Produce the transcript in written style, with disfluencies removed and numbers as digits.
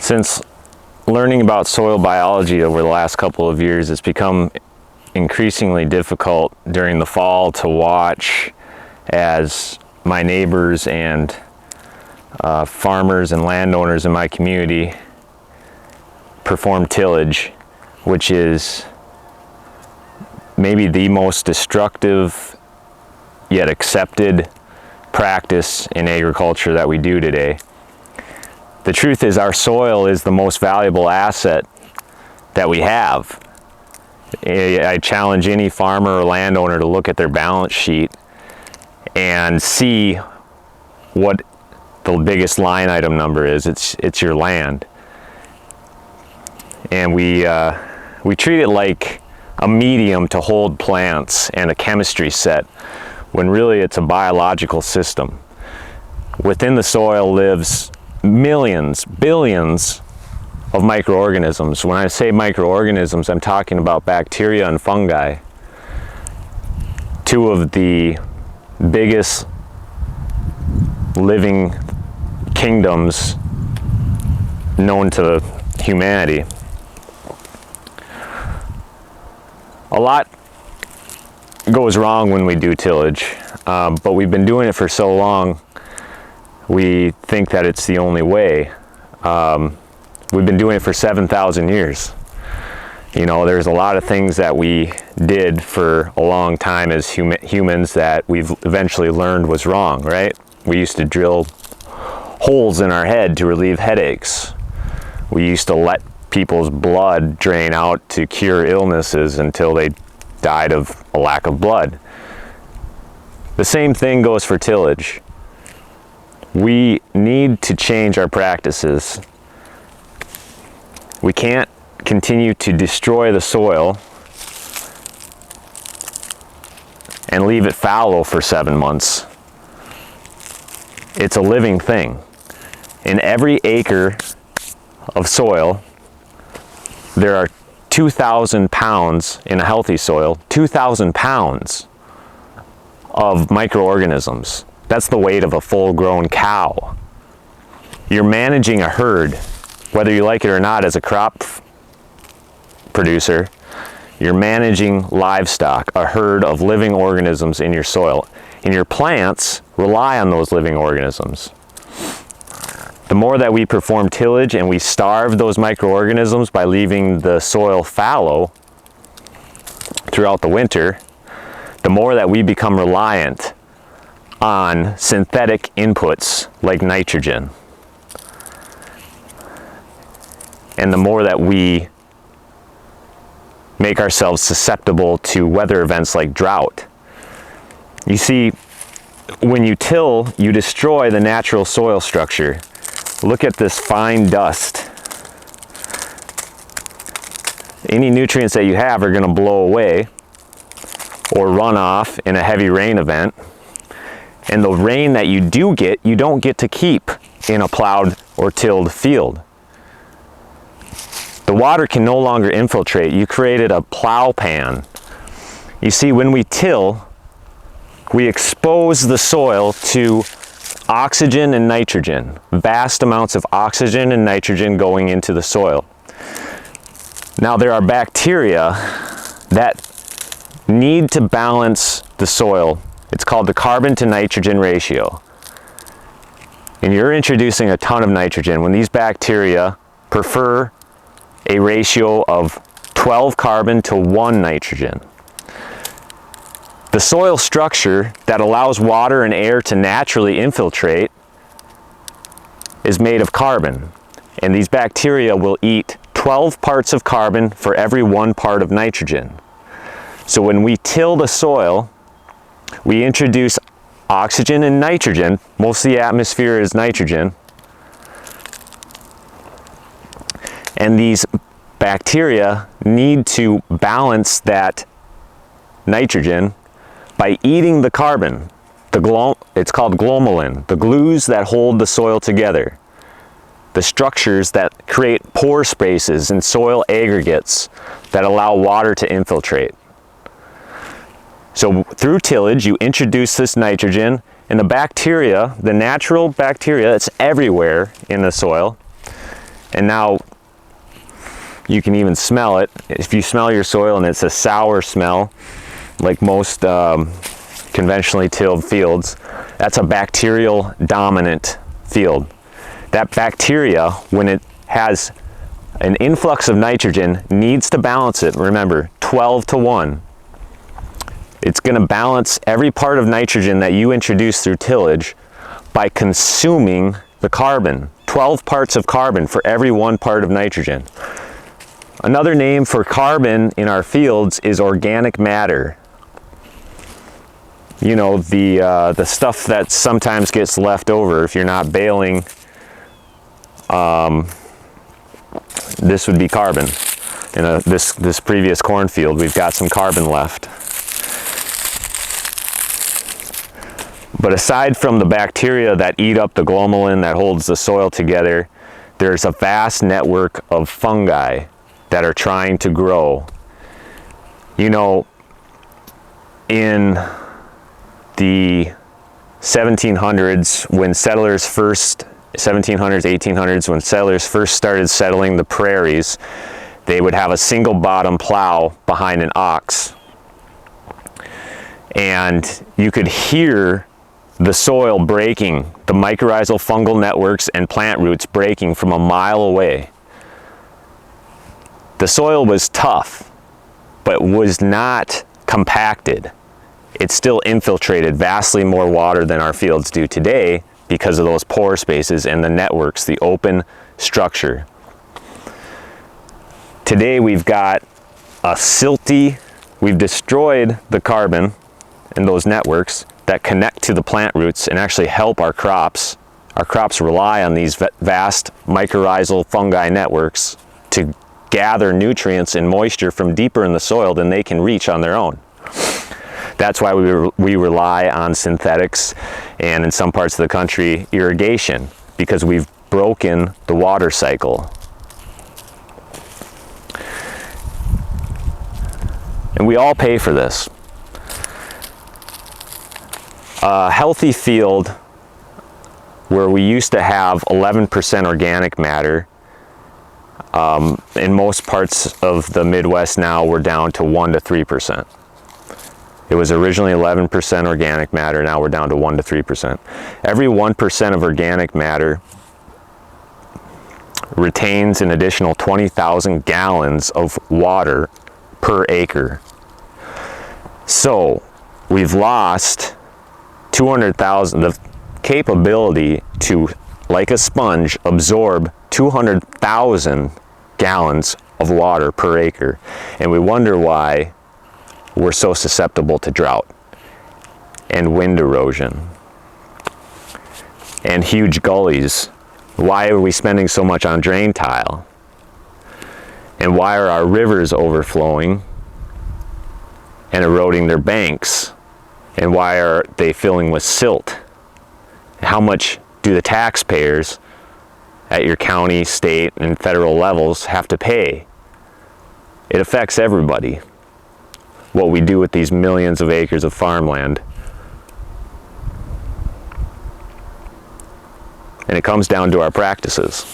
Since learning about soil biology over the last couple of years, it's become increasingly difficult during the fall to watch as my neighbors and farmers and landowners in my community perform tillage, which is maybe the most destructive yet accepted practice in agriculture that we do today. The truth is, our soil is the most valuable asset that we have. I challenge any farmer or landowner to look at their balance sheet and see what the biggest line item number is. It's your land. And we treat it like a medium to hold plants and a chemistry set, when really it's a biological system. Within the soil lives millions, billions of microorganisms. When I say microorganisms, I'm talking about bacteria and fungi, two of the biggest living kingdoms known to humanity. A lot goes wrong when we do tillage, but we've been doing it for so long, we think that it's the only way. We've been doing it for 7,000 years. You know, there's a lot of things that we did for a long time as humans that we've eventually learned was wrong, right? We used to drill holes in our head to relieve headaches. We used to let people's blood drain out to cure illnesses until they died of a lack of blood. The same thing goes for tillage. We need to change our practices. We can't continue to destroy the soil and leave it fallow for 7 months. It's a living thing. In every acre of soil, there are 2,000 pounds in a healthy soil, 2,000 pounds of microorganisms. That's the weight of a full-grown cow. You're managing a herd, whether you like it or not. As a crop producer, you're managing livestock, a herd of living organisms in your soil. And your plants rely on those living organisms. The more that we perform tillage and we starve those microorganisms by leaving the soil fallow throughout the winter, the more that we become reliant on synthetic inputs like nitrogen. And the more that we make ourselves susceptible to weather events like drought. You see, when you till, you destroy the natural soil structure. Look at this fine dust. Any nutrients that you have are going to blow away or run off in a heavy rain event. And the rain that you do get, you don't get to keep in a plowed or tilled field. The water can no longer infiltrate. You created a plow pan. You see, when we till, we expose the soil to oxygen and nitrogen, vast amounts of oxygen and nitrogen going into the soil. Now, there are bacteria that need to balance the soil. It's called the carbon to nitrogen ratio. And you're introducing a ton of nitrogen when these bacteria prefer a ratio of 12 carbon to 1 nitrogen. The soil structure that allows water and air to naturally infiltrate is made of carbon, and these bacteria will eat 12 parts of carbon for every 1 part of nitrogen. So when we till the soil, we introduce oxygen and nitrogen. Most of the atmosphere is nitrogen. And these bacteria need to balance that nitrogen by eating the carbon. It's called glomalin, the glues that hold the soil together. The structures that create pore spaces in soil aggregates that allow water to infiltrate. So through tillage, you introduce this nitrogen, and the bacteria, the natural bacteria that's everywhere in the soil, And now you can even smell it. If you smell your soil and it's a sour smell, like most conventionally tilled fields, that's a bacterial dominant field. That bacteria, when it has an influx of nitrogen, needs to balance it. Remember, 12-to-1. It's going to balance every part of nitrogen that you introduce through tillage by consuming the carbon. 12 parts of carbon for every 1 part of nitrogen. Another name for carbon in our fields is organic matter. You know, the stuff that sometimes gets left over if you're not baling. This would be carbon. In this previous cornfield, we've got some carbon left. But aside from the bacteria that eat up the glomalin that holds the soil together, there's a vast network of fungi that are trying to grow. You know, in the 1700s, when settlers first, 1700s, 1800s, when settlers first started settling the prairies, they would have a single bottom plow behind an ox. And you could hear the soil breaking, the mycorrhizal fungal networks and plant roots breaking from a mile away. The soil was tough, but was not compacted. It still infiltrated vastly more water than our fields do today because of those pore spaces and the networks, the open structure. Today we've got a silty, we've destroyed the carbon in those networks that connect to the plant roots and actually help our crops. Our crops rely on these vast mycorrhizal fungi networks to gather nutrients and moisture from deeper in the soil than they can reach on their own. That's why we rely on synthetics and, in some parts of the country, irrigation, because we've broken the water cycle. And we all pay for this. A healthy field where we used to have 11% organic matter, in most parts of the Midwest now we're down to 1 to 3%. It was originally 11% organic matter, now we're down to 1 to 3%. Every 1% of organic matter retains an additional 20,000 gallons of water per acre. So we've lost 200,000, the capability to, like a sponge, absorb 200,000 gallons of water per acre. And we wonder why we're so susceptible to drought and wind erosion and huge gullies. Why are we spending so much on drain tile? And why are our rivers overflowing and eroding their banks? And why are they filling with silt? How much do the taxpayers at your county, state, and federal levels have to pay? It affects everybody, what we do with these millions of acres of farmland. And it comes down to our practices.